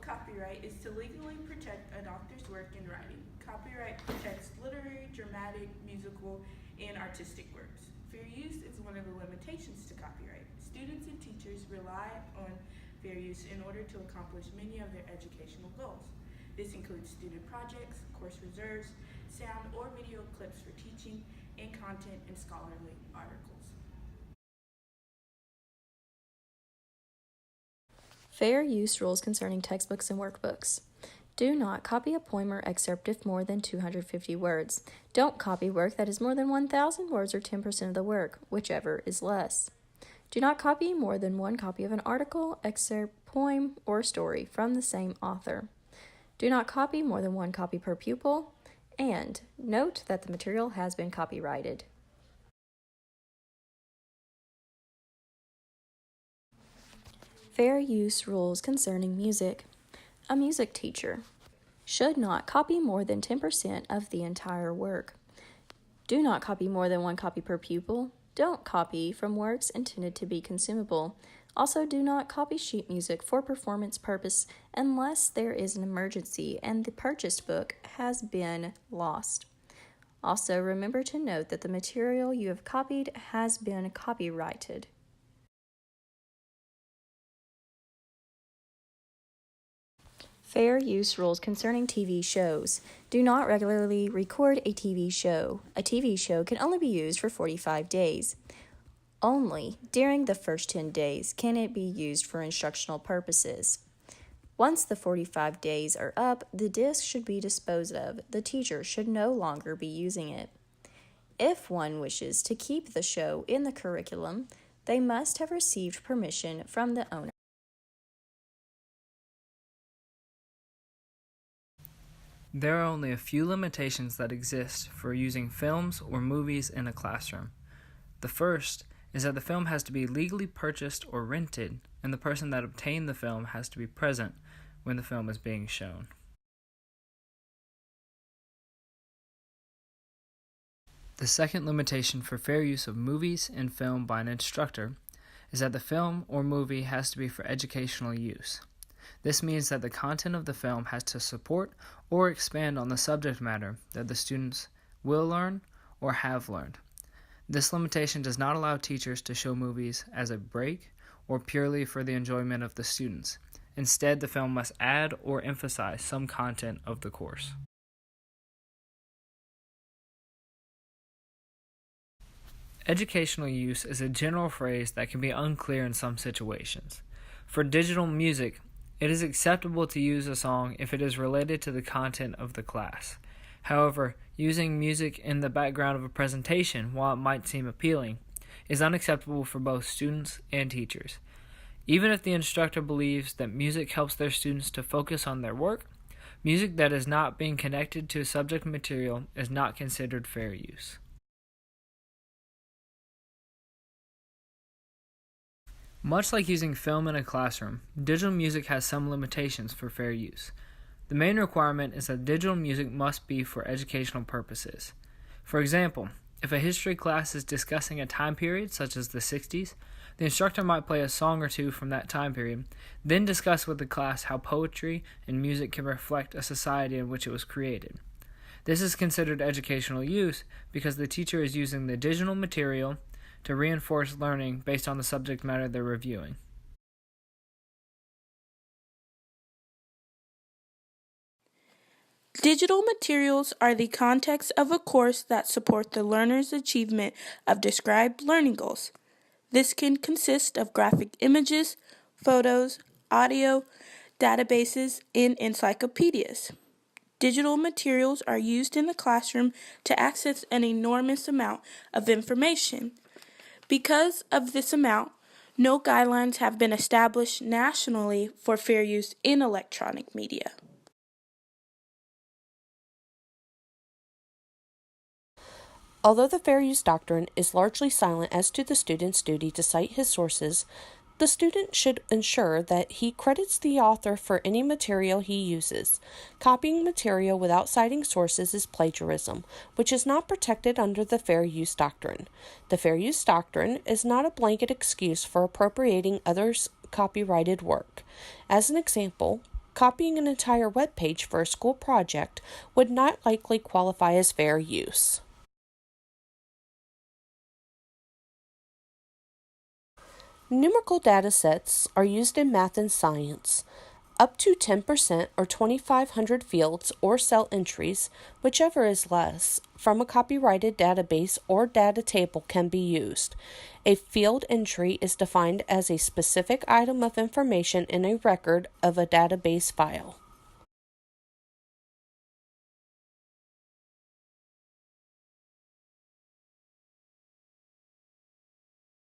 copyright is to legally protect an author's work in writing. Copyright protects literary, dramatic, musical, and artistic works. Fair use is one of the limitations to copyright. Students and teachers rely on fair use in order to accomplish many of their educational goals. This includes student projects, course reserves, sound or video clips for teaching, and content in scholarly articles. Fair use rules concerning textbooks and workbooks. Do not copy a poem or excerpt if more than 250 words. Don't copy work that is more than 1,000 words or 10% of the work, whichever is less. Do not copy more than one copy of an article, excerpt, poem, or story from the same author. Do not copy more than one copy per pupil, and note that the material has been copyrighted. Fair use rules concerning music. A music teacher should not copy more than 10% of the entire work. Do not copy more than one copy per pupil. Don't copy from works intended to be consumable. Also, do not copy sheet music for performance purpose unless there is an emergency and the purchased book has been lost. Also, remember to note that the material you have copied has been copyrighted. Fair use rules concerning TV shows. Do not regularly record a TV show. A TV show can only be used for 45 days. Only during the first 10 days can it be used for instructional purposes. Once the 45 days are up, the disc should be disposed of. The teacher should no longer be using it. If one wishes to keep the show in the curriculum, they must have received permission from the owner. There are only a few limitations that exist for using films or movies in a classroom. The first is that the film has to be legally purchased or rented, and the person that obtained the film has to be present when the film is being shown. The second limitation for fair use of movies and film by an instructor is that the film or movie has to be for educational use. This means that the content of the film has to support or expand on the subject matter that the students will learn or have learned. This limitation does not allow teachers to show movies as a break or purely for the enjoyment of the students. Instead, the film must add or emphasize some content of the course. Educational use is a general phrase that can be unclear in some situations. For digital music, it is acceptable to use a song if it is related to the content of the class. However, using music in the background of a presentation, while it might seem appealing, is unacceptable for both students and teachers. Even if the instructor believes that music helps their students to focus on their work, music that is not being connected to subject material is not considered fair use. Much like using film in a classroom, digital music has some limitations for fair use. The main requirement is that digital music must be for educational purposes. For example, if a history class is discussing a time period such as the 60s, the instructor might play a song or two from that time period, then discuss with the class how poetry and music can reflect a society in which it was created. This is considered educational use because the teacher is using the digital material to reinforce learning based on the subject matter they're reviewing. Digital materials are the context of a course that support the learner's achievement of described learning goals. This can consist of graphic images, photos, audio, databases, and encyclopedias. Digital materials are used in the classroom to access an enormous amount of information. Because of this amount, no guidelines have been established nationally for fair use in electronic media. Although the fair use doctrine is largely silent as to the student's duty to cite his sources, the student should ensure that he credits the author for any material he uses. Copying material without citing sources is plagiarism, which is not protected under the fair use doctrine. The fair use doctrine is not a blanket excuse for appropriating others' copyrighted work. As an example, copying an entire web page for a school project would not likely qualify as fair use. Numerical data sets are used in math and science. Up to 10% or 2,500 fields or cell entries, whichever is less, from a copyrighted database or data table can be used. A field entry is defined as a specific item of information in a record of a database file.